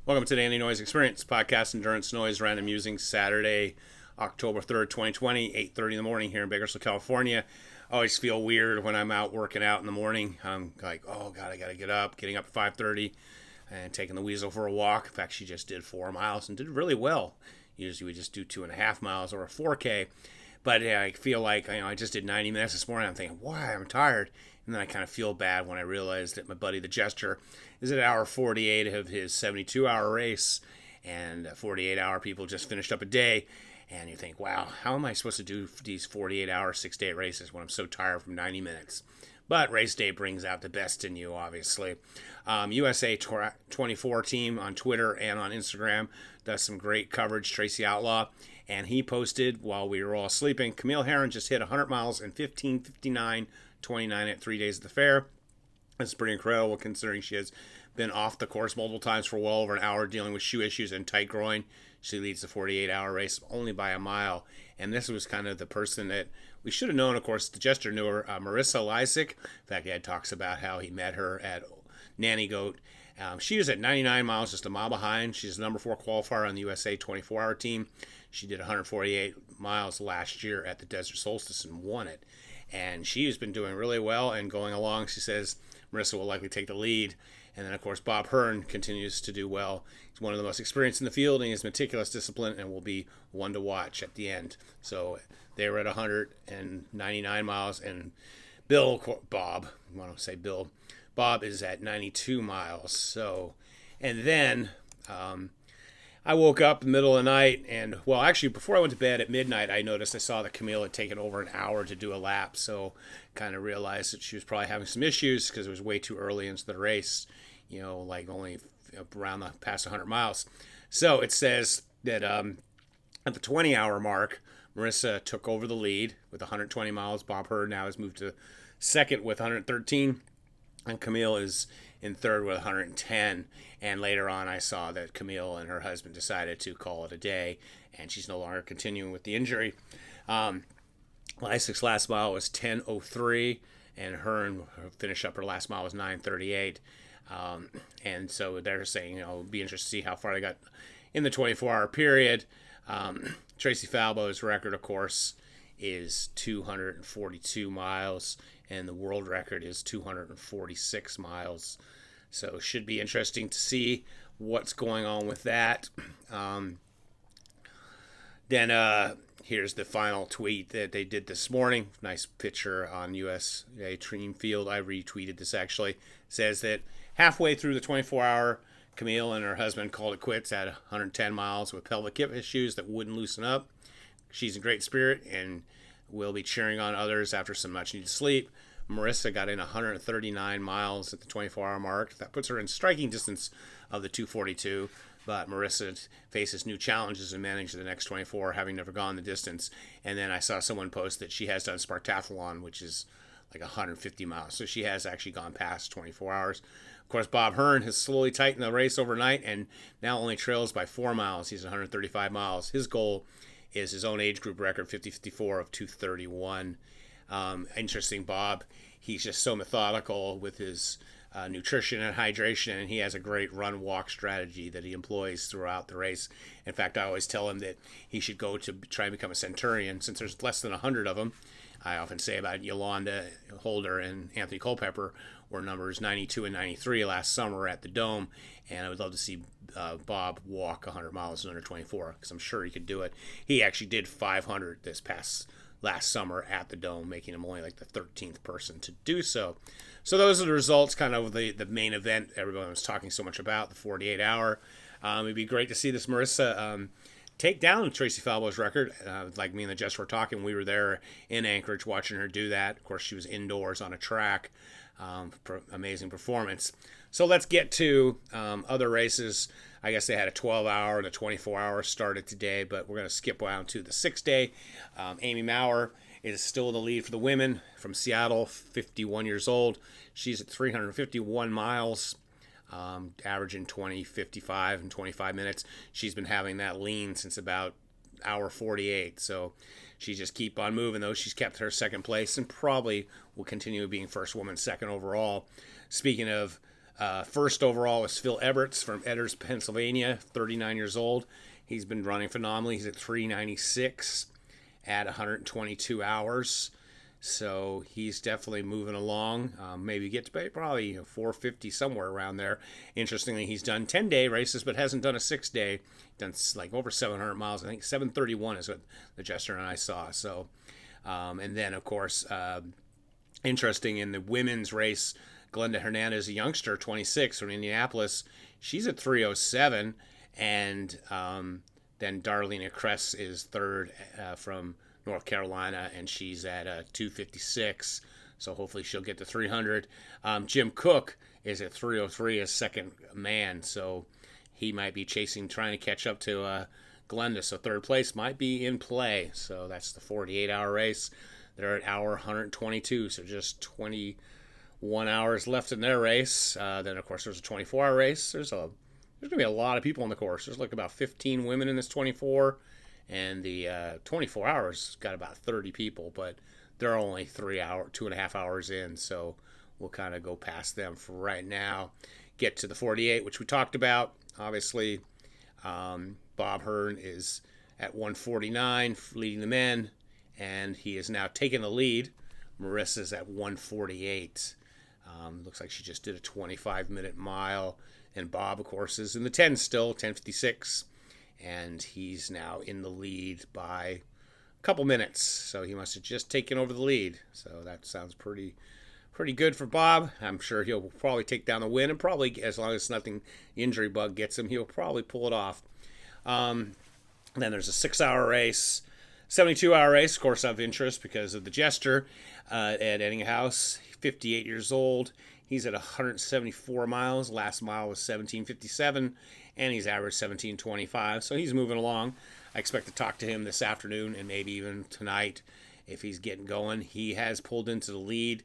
Welcome to the Andy Noise Experience, podcast endurance noise random musings, Saturday, October 3rd, 2020, 8:30 in the morning here in Bakersfield, California. I always feel weird when I'm out working out in the morning. I'm like, oh God, I got to get up, getting up at 5:30 and taking the weasel for a walk. In fact, she just did 4 miles and did really well. Usually we just do 2.5 miles or a 4K. But yeah, I feel like, I just did 90 minutes this morning. I'm thinking, why? I'm tired. And then I kind of feel bad when I realize that my buddy, the Jester, is at hour 48 of his 72-hour race. And 48-hour people just finished up a day. And you think, wow, how am I supposed to do these 48-hour, 6-day races when I'm so tired from 90 minutes? But race day brings out the best in you, obviously. USA 24 team on Twitter and on Instagram does some great coverage, Traci Outlaw. And he posted, while we were all sleeping, Camille Herron just hit 100 miles in 15:59:29 at 3 days at the fair. That's pretty incredible considering she has been off the course multiple times for well over an hour dealing with shoe issues and tight groin. She leads the 48-hour race only by a mile. And this was kind of the person that we should have known. Of course, the Jester knew her, Marisa Lizak. In fact, Ed talks about how he met her at Nanny Goat. She was at 99 miles, just a mile behind. She's the number 4 qualifier on the USA 24-hour team. She did 148 miles last year at the Desert Solstice and won it. And she's been doing really well and going along. She says Marisa will likely take the lead. And then, of course, Bob Hearn continues to do well. He's one of the most experienced in the field, and he has meticulous discipline and will be one to watch at the end. So they were at 199 miles, and Bob is at 92 miles. So, and then I woke up in the middle of the night, and, well, actually, before I went to bed at midnight, I noticed I saw that Camille had taken over an hour to do a lap, so kind of realized that she was probably having some issues because it was way too early into the race, like only around past 100 miles. So it says that at the 20-hour mark, Marisa took over the lead with 120 miles. Bob Hearn now has moved to second with 113, and Camille is in third with 110. And later on, I saw that Camille and her husband decided to call it a day, and she's no longer continuing with the injury. Lysak's last mile was 10:03, and Hearn finished up her last mile was 9:38. And so they're saying, it'll be interesting to see how far they got in the 24-hour period. Traci Falbo's record, of course, is 242 miles, and the world record is 246 miles. So it should be interesting to see what's going on with that. Then here's the final tweet that they did this morning. Nice picture on USA Team Field. I retweeted this actually. It says that halfway through the 24-hour, Camille and her husband called it quits at 110 miles with pelvic hip issues that wouldn't loosen up. She's in great spirit and will be cheering on others after some much-needed sleep. Marisa got in 139 miles at the 24-hour mark. That puts her in striking distance of the 242. But Marisa faces new challenges in managing the next 24, having never gone the distance. And then I saw someone post that she has done Spartathlon, which is like 150 miles. So she has actually gone past 24 hours. Of course, Bob Hearn has slowly tightened the race overnight and now only trails by 4 miles. He's 135 miles. His goal is his own age group record, 50-54 of 231. Interesting, Bob. He's just so methodical with his nutrition and hydration, and he has a great run-walk strategy that he employs throughout the race. In fact, I always tell him that he should go to try and become a centurion since there's less than 100 of them. I often say about Yolanda Holder and Anthony Culpepper were numbers 92 and 93 last summer at the Dome, and I would love to see Bob walk 100 miles in under 24 because I'm sure he could do it. He actually did 500 this past last summer at the Dome, making him only like the 13th person to do so. So those are the results, kind of the main event everyone was talking so much about, the 48-hour. It'd be great to see this Marisa take down Traci Falbo's record. Like me and the Jester were talking, we were there in Anchorage watching her do that. Of course, she was indoors on a track. Amazing performance. So let's get to other races. I guess they had a 12-hour and a 24-hour started today, but we're going to skip down to the 6-day. Amy Maurer is still in the lead for the women from Seattle, 51 years old. She's at 351 miles, averaging 20:55 and 25 minutes. She's been having that lean since about hour 48, so she just keep on moving, though. She's kept her second place and probably will continue being first woman, second overall. Speaking of First overall is Phil Everts from Edders, Pennsylvania, 39 years old. He's been running phenomenally. He's at 396 at 122 hours. So he's definitely moving along. Maybe get to probably 450, somewhere around there. Interestingly, he's done 10-day races, but hasn't done a 6-day. Done like over 700 miles. I think 731 is what the Jester and I saw. So, and then of course, interesting in the women's race, Glenda Hernandez, a youngster, 26 from Indianapolis. She's at 307, and then Darlene Kress is third from North Carolina, and she's at 256. So hopefully she'll get to 300. Jim Cook is at 303 as second man, so he might be trying to catch up to Glenda. So third place might be in play. So that's the 48-hour race. They're at hour 122, so just 21 hours left in their race. Then, of course, there's a 24-hour race. There's going to be a lot of people on the course. There's like about 15 women in this 24, and the 24 hours got about 30 people, but they're only 2.5 hours in, so we'll kind of go past them for right now. Get to the 48, which we talked about. Obviously, Bob Hearn is at 149, leading the men, and he is now taking the lead. Marisa's at 148. Looks like she just did a 25-minute mile. And Bob, of course, is in the 10 still, 10:56. And he's now in the lead by a couple minutes. So he must have just taken over the lead. So that sounds pretty good for Bob. I'm sure he'll probably take down the win. And probably, as long as nothing injury bug gets him, he'll probably pull it off. Then there's a 6-hour race. 72-hour race, of course, of interest because of the Jester at Eddinghouse, 58 years old. He's at 174 miles. Last mile was 17:57, and he's averaged 17:25. So he's moving along. I expect to talk to him this afternoon and maybe even tonight if he's getting going. He has pulled into the lead.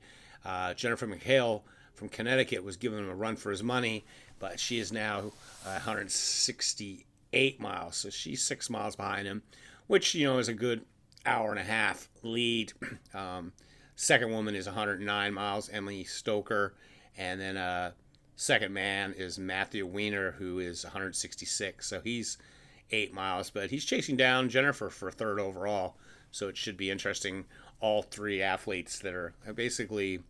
Jennifer McHale from Connecticut was giving him a run for his money, but she is now 168 miles. So she's 6 miles behind him, which, is a good hour and a half lead. Second woman is 109 miles, Emily Stoker. And then second man is Matthew Weiner, who is 166. So he's 8 miles, but he's chasing down Jennifer for third overall. So it should be interesting. All three athletes that are basically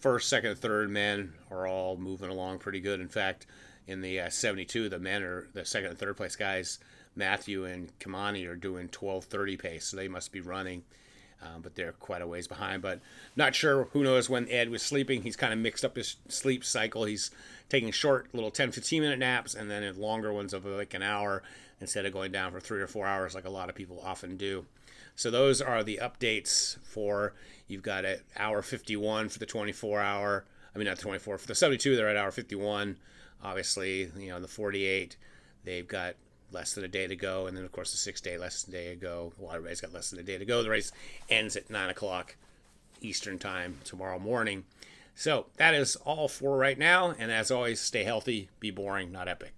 first, second, third men are all moving along pretty good. In fact, in the 72, the men are the second and third place guys. Matthew and Kamani are doing 12:30 pace, so they must be running, but they're quite a ways behind. But not sure. Who knows when Ed was sleeping? He's kind of mixed up his sleep cycle. He's taking short little 10-15 minute naps and then longer ones of like an hour instead of going down for 3 or 4 hours like a lot of people often do. So those are the updates for, you've got at hour 51 for the 24-hour. I mean, not the 24. For the 72, they're at hour 51. Obviously, the 48, they've got less than a day to go. And then, of course, the 6-day, less than a day to go. Well, everybody's got less than a day to go. The race ends at 9 o'clock Eastern time tomorrow morning. So that is all for right now. And as always, stay healthy, be boring, not epic.